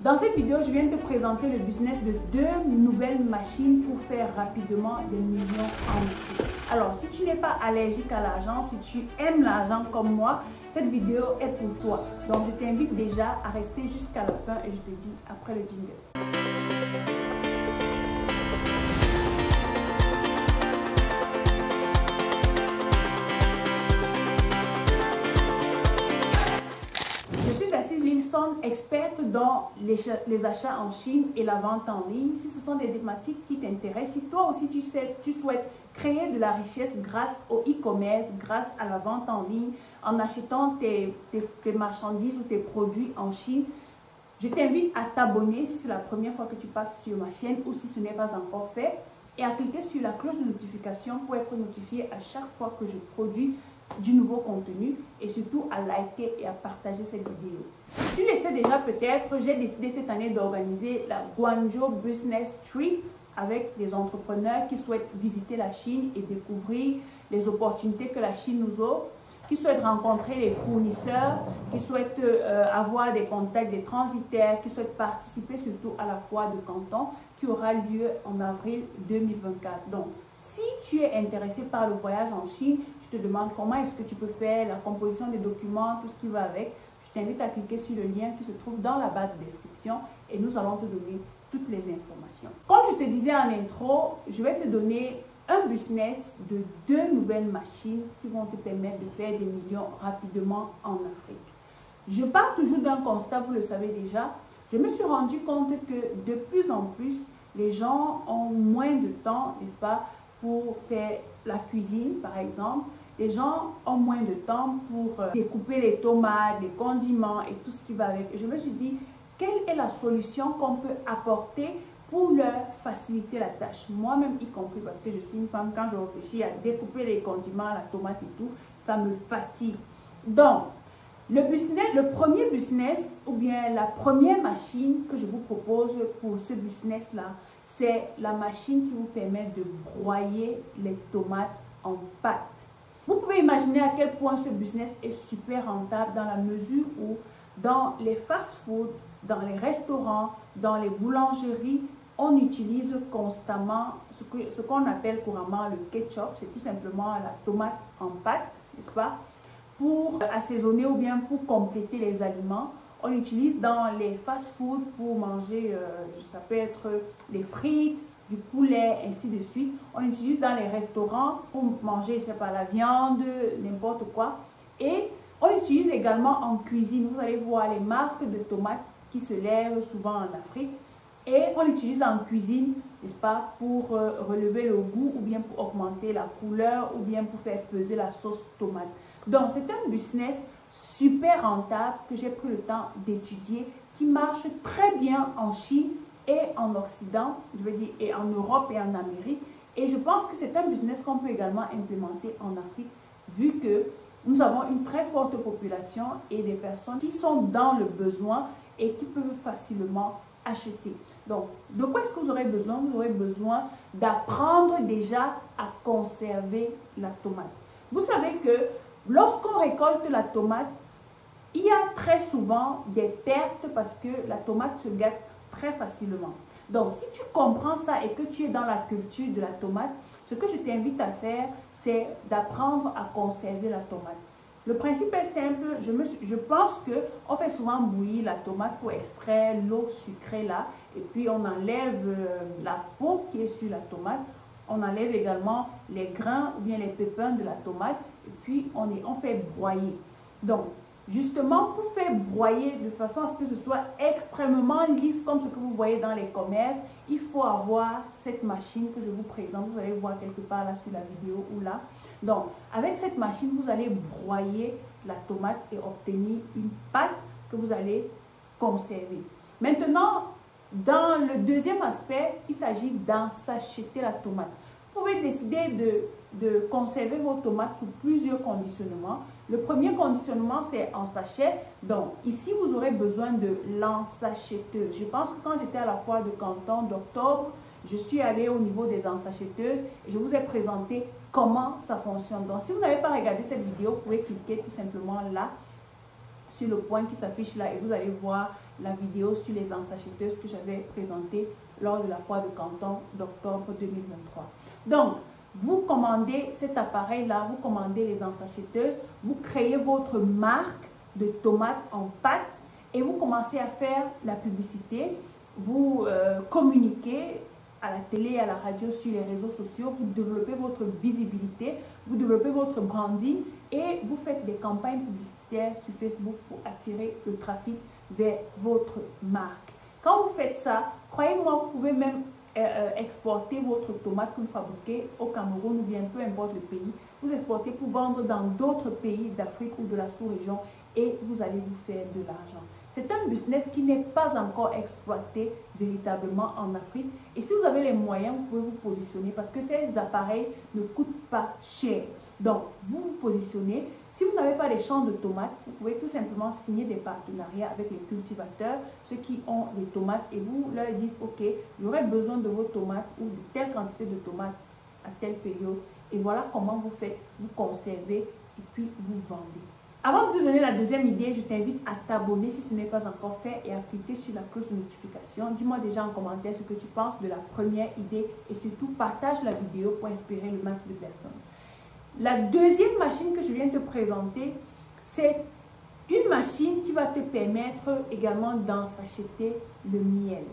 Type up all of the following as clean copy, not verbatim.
Dans cette vidéo, je viens de te présenter le business de 2 nouvelles machines pour faire rapidement des millions en Afrique. Alors, si tu n'es pas allergique à l'argent, si tu aimes l'argent comme moi, cette vidéo est pour toi. Donc, je t'invite déjà à rester jusqu'à la fin et je te dis après le jingle. Experte dans les achats en Chine et la vente en ligne. Si ce sont des thématiques qui t'intéressent, si toi aussi tu souhaites créer de la richesse grâce au e-commerce, grâce à la vente en ligne, en achetant tes marchandises ou tes produits en Chine, je t'invite à t'abonner si c'est la première fois que tu passes sur ma chaîne ou si ce n'est pas encore fait, et à cliquer sur la cloche de notification pour être notifié à chaque fois que je produis du nouveau contenu, et surtout à liker et à partager cette vidéo. Tu le sais déjà peut-être, j'ai décidé cette année d'organiser la Guangzhou Business Trip avec des entrepreneurs qui souhaitent visiter la Chine et découvrir les opportunités que la Chine nous offre, qui souhaitent rencontrer les fournisseurs, qui souhaitent avoir des contacts des transitaires, qui souhaitent participer surtout à la foire de Canton qui aura lieu en avril 2024. Donc, si tu es intéressé par le voyage en Chine, je te demande comment est-ce que tu peux faire, la composition des documents, tout ce qui va avec. Je t'invite à cliquer sur le lien qui se trouve dans la barre de description et nous allons te donner toutes les informations. Comme je te disais en intro, je vais te donner un business de 2 nouvelles machines qui vont te permettre de faire des millions rapidement en Afrique. Je pars toujours d'un constat, vous le savez déjà. Je me suis rendu compte que de plus en plus, les gens ont moins de temps, n'est-ce pas, pour faire la cuisine, par exemple. Les gens ont moins de temps pour découper les tomates, les condiments et tout ce qui va avec. Et je me suis dit, quelle est la solution qu'on peut apporter pour leur faciliter la tâche, moi-même y compris, parce que je suis une femme, quand je réfléchis à découper les condiments, la tomate et tout, ça me fatigue. Donc, le premier business, ou bien la première machine que je vous propose pour ce business-là, c'est la machine qui vous permet de broyer les tomates en pâte. Vous pouvez imaginer à quel point ce business est super rentable dans la mesure où dans les fast-food, dans les restaurants, dans les boulangeries, on utilise constamment ce qu'on appelle couramment le ketchup. C'est tout simplement la tomate en pâte, n'est-ce pas? Pour assaisonner ou bien pour compléter les aliments. On utilise dans les fast-food pour manger, ça peut être les frites, du poulet, ainsi de suite. On utilise dans les restaurants pour manger, c'est pas la viande, n'importe quoi. Et on utilise également en cuisine. Vous allez voir les marques de tomates qui se lèvent souvent en Afrique. Et on l'utilise en cuisine, n'est-ce pas, pour relever le goût ou bien pour augmenter la couleur ou bien pour faire peser la sauce tomate. Donc, c'est un business super rentable que j'ai pris le temps d'étudier, qui marche très bien en Chine et en Occident, je veux dire, et en Europe et en Amérique. Et je pense que c'est un business qu'on peut également implémenter en Afrique, vu que nous avons une très forte population et des personnes qui sont dans le besoin et qui peuvent facilement acheter. Donc, de quoi est-ce que vous aurez besoin? Vous aurez besoin d'apprendre déjà à conserver la tomate. Vous savez que lorsqu'on récolte la tomate, il y a très souvent des pertes parce que la tomate se gâte très facilement. Donc, si tu comprends ça et que tu es dans la culture de la tomate, ce que je t'invite à faire, c'est d'apprendre à conserver la tomate. Le principe est simple. Je pense qu'on fait souvent bouillir la tomate pour extraire l'eau sucrée là. Et puis, on enlève la peau qui est sur la tomate. On enlève également les grains ou bien les pépins de la tomate. Et puis, on fait broyer. Donc, justement, pour faire broyer de façon à ce que ce soit extrêmement lisse comme ce que vous voyez dans les commerces, il faut avoir cette machine que je vous présente. Vous allez voir quelque part là sur la vidéo ou là. Donc, avec cette machine, vous allez broyer la tomate et obtenir une pâte que vous allez conserver. Maintenant, dans le deuxième aspect, il s'agit d'ensacheter la tomate. Vous pouvez décider de conserver vos tomates sous plusieurs conditionnements. Le premier conditionnement, c'est en sachet. Donc, ici, vous aurez besoin de l'ensachetteuse. Je pense que quand j'étais à la foire de Canton d'octobre, je suis allée au niveau des ensacheteuses et je vous ai présenté comment ça fonctionne. Donc, si vous n'avez pas regardé cette vidéo, vous pouvez cliquer tout simplement là, sur le point qui s'affiche là, et vous allez voir la vidéo sur les ensacheteuses que j'avais présentée lors de la foire de Canton d'octobre 2023. Donc, vous commandez cet appareil-là, vous commandez les ensacheteuses, vous créez votre marque de tomates en pâte et vous commencez à faire la publicité, vous communiquez à la télé, à la radio, sur les réseaux sociaux, vous développez votre visibilité, vous développez votre branding et vous faites des campagnes publicitaires sur Facebook pour attirer le trafic vers votre marque. Quand vous faites ça, croyez-moi, vous pouvez même exporter votre tomate que vous fabriquez au Cameroun ou bien peu importe le pays. Vous exportez pour vendre dans d'autres pays d'Afrique ou de la sous-région et vous allez vous faire de l'argent. C'est un business qui n'est pas encore exploité véritablement en Afrique. Et si vous avez les moyens, vous pouvez vous positionner parce que ces appareils ne coûtent pas cher. Donc, vous vous positionnez. Si vous n'avez pas les champs de tomates, vous pouvez tout simplement signer des partenariats avec les cultivateurs, ceux qui ont les tomates, et vous leur dites, ok, j'aurai besoin de vos tomates ou de telle quantité de tomates à telle période. Et voilà comment vous faites, vous conservez et puis vous vendez. Avant de te donner la deuxième idée, je t'invite à t'abonner si ce n'est pas encore fait et à cliquer sur la cloche de notification. Dis-moi déjà en commentaire ce que tu penses de la première idée et surtout partage la vidéo pour inspirer le max de personnes. La deuxième machine que je viens de te présenter, c'est une machine qui va te permettre également d'ensacheter le miel.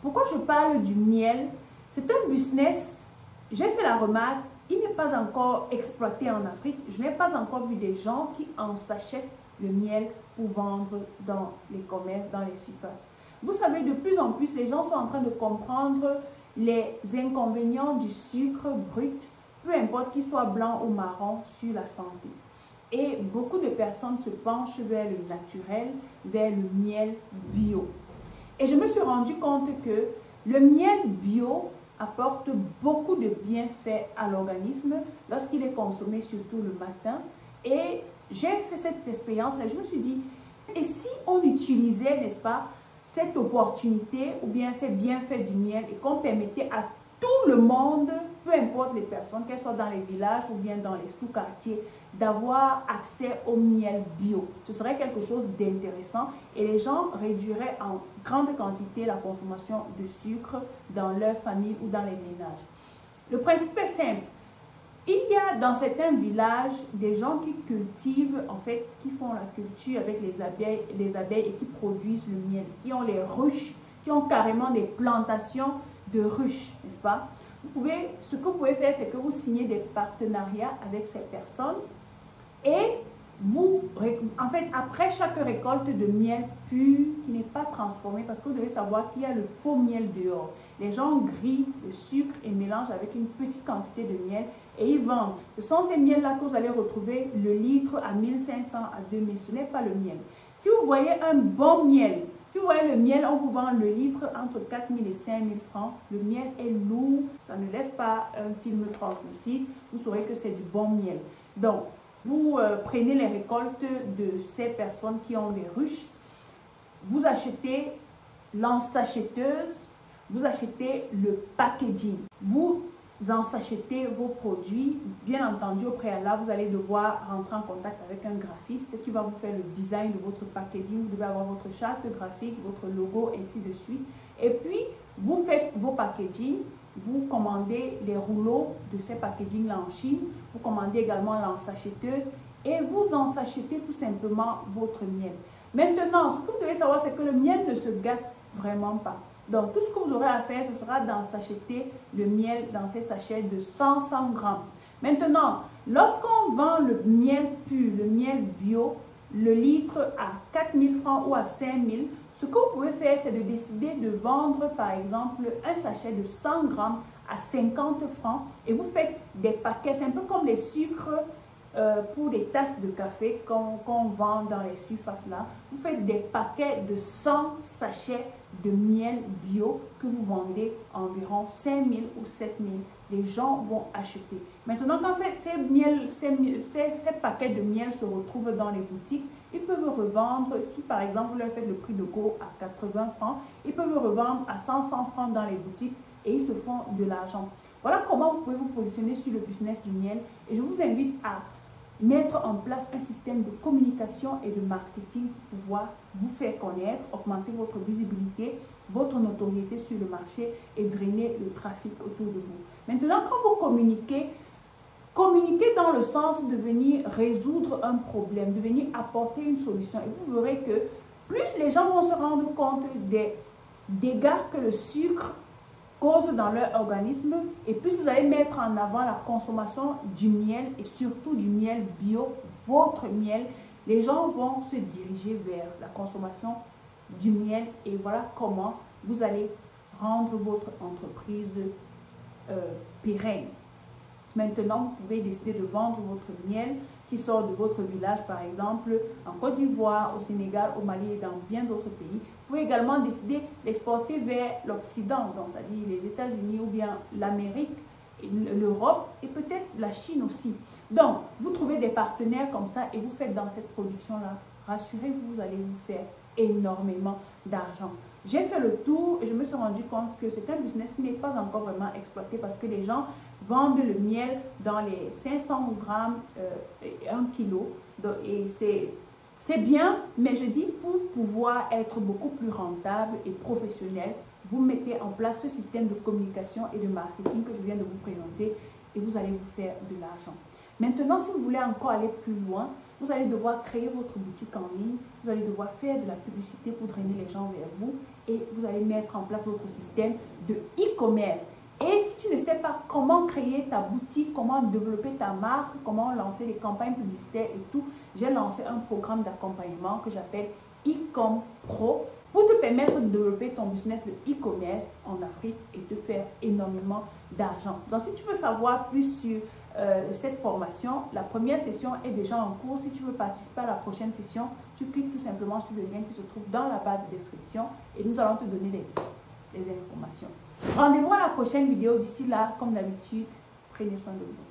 Pourquoi je parle du miel? C'est un business, j'ai fait la remarque, il n'est pas encore exploité en Afrique. Je n'ai pas encore vu des gens qui ensachètent le miel pour vendre dans les commerces, dans les surfaces. Vous savez, de plus en plus, les gens sont en train de comprendre les inconvénients du sucre brut, peu importe qu'il soit blanc ou marron, sur la santé. Et beaucoup de personnes se penchent vers le naturel, vers le miel bio. Et je me suis rendu compte que le miel bio apporte beaucoup de bienfaits à l'organisme lorsqu'il est consommé surtout le matin. Et j'ai fait cette expérience et je me suis dit, et si on utilisait, n'est-ce pas, cette opportunité ou bien ces bienfaits du miel et qu'on permettait à tout le monde, peu importe les personnes, qu'elles soient dans les villages ou bien dans les sous-quartiers, d'avoir accès au miel bio. Ce serait quelque chose d'intéressant et les gens réduiraient en grande quantité la consommation de sucre dans leur famille ou dans les ménages. Le principe est simple. Il y a dans certains villages des gens qui cultivent, en fait, qui font la culture avec les abeilles et qui produisent le miel, qui ont les ruches, qui ont carrément des plantations de ruches, n'est-ce pas? Ce que vous pouvez faire, c'est que vous signez des partenariats avec ces personnes et vous, en fait, après chaque récolte de miel pur, qui n'est pas transformé, parce que vous devez savoir qu'il y a le faux miel dehors. Les gens grillent le sucre et mélangent avec une petite quantité de miel et ils vendent. Ce sont ces miels-là que vous allez retrouver le litre à 1500 à 2000. Ce n'est pas le miel. Si vous voyez un bon miel, si vous voyez le miel, on vous vend le litre entre 4000 et 5000 francs. Le miel est lourd, ça ne laisse pas un film translucide. Vous saurez que c'est du bon miel. Donc, vous prenez les récoltes de ces personnes qui ont des ruches. Vous achetez l'ensacheteuse, vous achetez le packaging. Vous ensachetez vos produits. Bien entendu, au préalable, vous allez devoir rentrer en contact avec un graphiste qui va vous faire le design de votre packaging. Vous devez avoir votre charte graphique, votre logo, ainsi de suite. Et puis, vous faites vos packaging. Vous commandez les rouleaux de ces packaging-là en Chine. Vous commandez également l'ensacheteuse et vous ensachetez tout simplement votre miel. Maintenant, ce que vous devez savoir, c'est que le miel ne se gâte vraiment pas. Donc, tout ce que vous aurez à faire, ce sera d'ensacheter le miel dans ces sachets de 100 grammes. Maintenant, lorsqu'on vend le miel pur, le miel bio, le litre à 4000 francs ou à 5000, ce que vous pouvez faire, c'est de décider de vendre, par exemple, un sachet de 100 grammes à 50 francs et vous faites des paquets. C'est un peu comme les sucres pour des tasses de café qu'on vend dans les surfaces là. Vous faites des paquets de 100 sachets de miel bio que vous vendez environ 5000 ou 7000. Les gens vont acheter. Maintenant, quand ces paquets de miel se retrouvent dans les boutiques, ils peuvent revendre, si par exemple vous leur faites le prix de gros à 80 francs, ils peuvent revendre à 100 francs dans les boutiques et ils se font de l'argent. Voilà comment vous pouvez vous positionner sur le business du miel. Et je vous invite à mettre en place un système de communication et de marketing pour pouvoir vous faire connaître, augmenter votre visibilité, votre notoriété sur le marché et drainer le trafic autour de vous. Maintenant, quand vous communiquez, communiquez dans le sens de venir résoudre un problème, de venir apporter une solution. Et vous verrez que plus les gens vont se rendre compte des dégâts que le sucre cause dans leur organisme, et plus vous allez mettre en avant la consommation du miel et surtout du miel bio, votre miel, les gens vont se diriger vers la consommation du miel et voilà comment vous allez rendre votre entreprise pérenne. Maintenant, vous pouvez décider de vendre votre miel qui sort de votre village, par exemple, en Côte d'Ivoire, au Sénégal, au Mali et dans bien d'autres pays. Vous pouvez également décider d'exporter vers l'Occident, donc c'est-à-dire les États-Unis ou bien l'Amérique, l'Europe et peut-être la Chine aussi. Donc, vous trouvez des partenaires comme ça et vous faites dans cette production-là. Rassurez-vous, vous allez vous faire énormément d'argent. J'ai fait le tour et je me suis rendu compte que c'est un business qui n'est pas encore vraiment exploité parce que les gens vendent le miel dans les 500 grammes, 1 kilo. Et c'est bien, mais je dis pour pouvoir être beaucoup plus rentable et professionnel, vous mettez en place ce système de communication et de marketing que je viens de vous présenter et vous allez vous faire de l'argent. Maintenant, si vous voulez encore aller plus loin, vous allez devoir créer votre boutique en ligne, vous allez devoir faire de la publicité pour drainer les gens vers vous et vous allez mettre en place votre système de e-commerce. Et si tu ne sais pas comment créer ta boutique, comment développer ta marque, comment lancer les campagnes publicitaires et tout, j'ai lancé un programme d'accompagnement que j'appelle e-com Pro pour te permettre de développer ton business de e-commerce en Afrique et te faire énormément d'argent. Donc, si tu veux savoir plus sur cette formation, la première session est déjà en cours. Si tu veux participer à la prochaine session, tu cliques tout simplement sur le lien qui se trouve dans la barre de description et nous allons te donner les informations. Rendez-vous à la prochaine vidéo. D'ici là, comme d'habitude, prenez soin de vous.